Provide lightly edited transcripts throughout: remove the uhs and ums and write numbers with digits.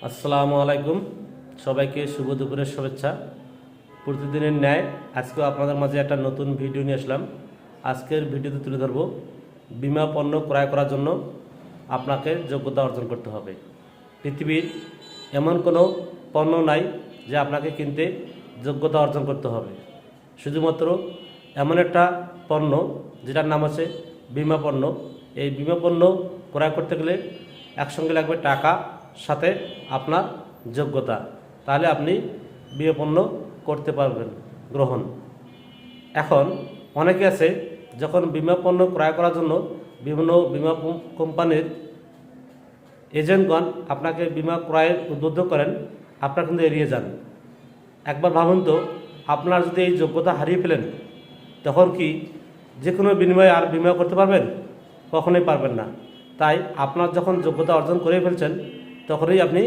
আসসালামু আলাইকুম। সবাইকে শুভ দুপুরের শুভেচ্ছা। প্রতিদিনের ন্যায় আজকেও আপনাদের মাঝে একটা নতুন ভিডিও নিয়ে আসলাম। আজকের ভিডিওতে তুলে ধরব বীমা পণ্য ক্রয় করার জন্য আপনাকে যোগ্যতা অর্জন করতে হবে। পৃথিবীর এমন কোনো পণ্য নাই যে আপনাকে কিনতে যোগ্যতা অর্জন করতে হবে। শুধুমাত্র এমন একটা পণ্য যেটার নাম আছে বীমা পণ্য। এই বীমা পণ্য ক্রয় করতে গেলে একসঙ্গে লাগবে টাকা, সাথে আপনার যোগ্যতা। তাহলে আপনি বীমা পণ্য করতে পারবেন গ্রহণ। এখন অনেকে আছে যখন বীমা পণ্য ক্রয় করার জন্য বিভিন্ন বীমা কোম্পানির এজেন্টগণ আপনাকে বীমা ক্রয়ের উদ্বুদ্ধ করেন, আপনারা কিন্তু এড়িয়ে যান। একবার ভাবুন তো, আপনার যদি এই যোগ্যতা হারিয়ে ফেলেন তখন কি যে কোনো বিনিময়ে আর বীমা করতে পারবেন? কখনোই পারবেন না। তাই আপনার যখন যোগ্যতা অর্জন করে ফেলছেন তখনই আপনি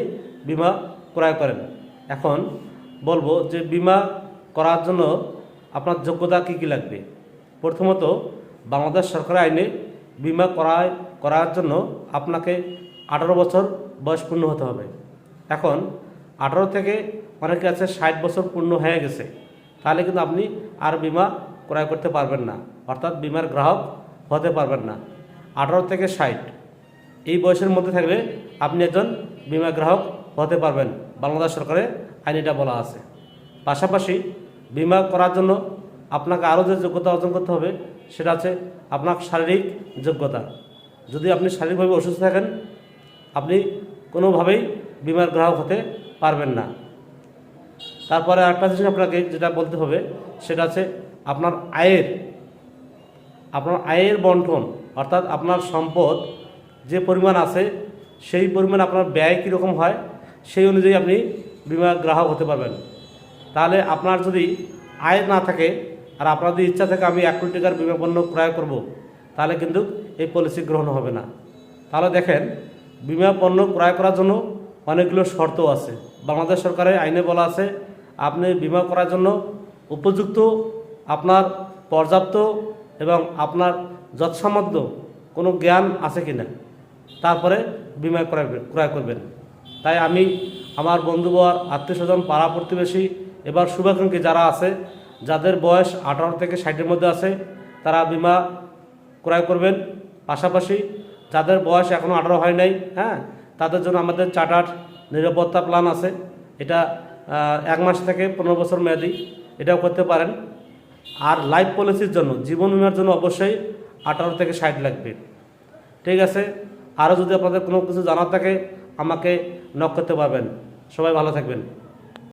বীমা ক্রয় করেন। এখন বলবো যে বীমা করার জন্য আপনার যোগ্যতা কী কী লাগবে। প্রথমত, বাংলাদেশ সরকারের আইনে বীমা করার জন্য আপনাকে 18 বছর বয়স পূর্ণ হতে হবে। এখন 18 থেকে অনেকে আছে 60 বছর পূর্ণ হয়ে গেছে, তাহলে কিন্তু আপনি আর বীমা ক্রয় করতে পারবেন না, অর্থাৎ বীমার গ্রাহক হতে পারবেন না। 18 থেকে 60 এই বয়সের মধ্যে থাকলে আপনি একজন বীমা গ্রাহক হতে পারবেন, বাংলাদেশ সরকারের আইনিটা বলা আছে। পাশাপাশি বীমা করার জন্য আপনাকে আরও যে যোগ্যতা অর্জন করতে হবে সেটা আছে আপনার শারীরিক যোগ্যতা। যদি আপনি শারীরিকভাবে অসুস্থ থাকেন আপনি কোনোভাবেই বীমার গ্রাহক হতে পারবেন না। তারপরে আরেকটা জিনিস আপনাকে যেটা বলতে হবে সেটা আছে আপনার আয়ের বন্টন, অর্থাৎ আপনার সম্পদ যে পরিমাণ আছে সেই পরিমাণ আপনার ব্যয় কীরকম হয় সেই অনুযায়ী আপনি বীমা গ্রাহক হতে পারবেন। তাহলে আপনার যদি আয় না থাকে আর আপনার যদি ইচ্ছা থাকে আমি 1 কোটি টাকার বীমা পণ্য ক্রয় করব, তাহলে কিন্তু এই পলিসি গ্রহণ হবে না। তাহলে দেখেন, বীমা পণ্য ক্রয় করার জন্য অনেকগুলো শর্ত আছে। বাংলাদেশ সরকারের আইনে বলা আছে আপনি বীমা করার জন্য উপযুক্ত, আপনার পর্যাপ্ত এবং আপনার যৎসামর্থ্য কোনো জ্ঞান আছে কি না, তারপরে বীমা ক্রয় করবেন। তাই আমি আমার বন্ধুবর, আত্মীয় স্বজন, পাড়া প্রতিবেশী এবার শুভাকাঙ্ক্ষী যারা আছে, যাদের বয়স 18 থেকে 60-এর মধ্যে আছে তারা বীমা ক্রয় করবেন। পাশাপাশি যাদের বয়স এখনও 18 হয় নাই, তাদের জন্য আমাদের চার্টার্ড নিরাপত্তা প্ল্যান আছে। এটা 1 মাস থেকে 15 বছর মেয়াদি, এটাও করতে পারেন। আর লাইফ পলিসির জন্য, জীবন বীমার জন্য অবশ্যই 18 থেকে 60 লাগবে। ঠিক আছে, আরও যদি আপনাদের কোনো কিছু জানার থাকে আমাকে নক করতে পারবেন। সবাই ভালো থাকবেন।